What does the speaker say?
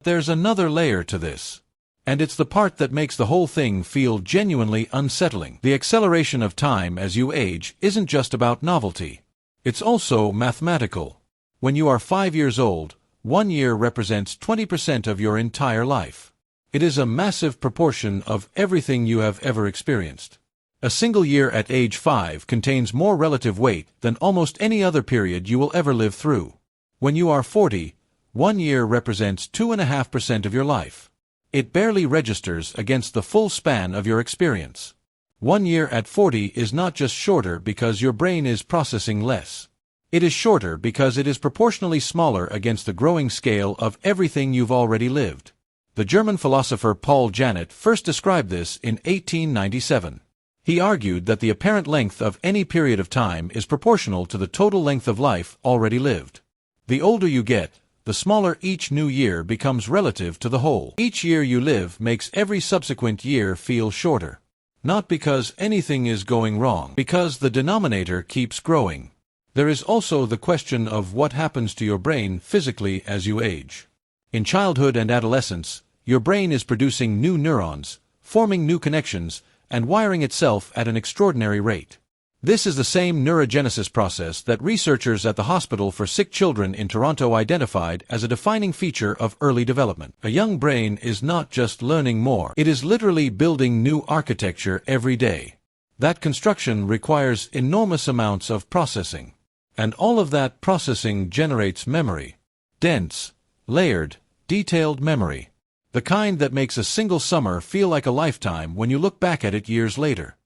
There's another layer to this. And it's the part that makes the whole thing feel genuinely unsettling. The acceleration of time as you age isn't just about novelty. It's also mathematical. When you are 5 years old, 1 year represents 20% of your entire life. It is a massive proportion of everything you have ever experienced. A single year at age 5 contains more relative weight than almost any other period you will ever live through. When you are 40, 1 year represents 2.5% of your life. It barely registers against the full span of your experience. 1 year at 40 is not just shorter because your brain is processing less. It is shorter because it is proportionally smaller against the growing scale of everything you've already lived. The German philosopher Paul Janet first described this in 1897. He argued that the apparent length of any period of time is proportional to the total length of life already lived. The older you get, the smaller each new year becomes relative to the whole. Each year you live makes every subsequent year feel shorter. Not because anything is going wrong, because the denominator keeps growing. There is also the question of what happens to your brain physically as you age. In childhood and adolescence, your brain is producing new neurons, forming new connections, and wiring itself at an extraordinary rate. This is the same neurogenesis process that researchers at the Hospital for Sick Children in Toronto identified as a defining feature of early development. A young brain is not just learning more, it is literally building new architecture every day. That construction requires enormous amounts of processing. And all of that processing generates memory. Dense, layered, detailed memory. The kind that makes a single summer feel like a lifetime when you look back at it years later.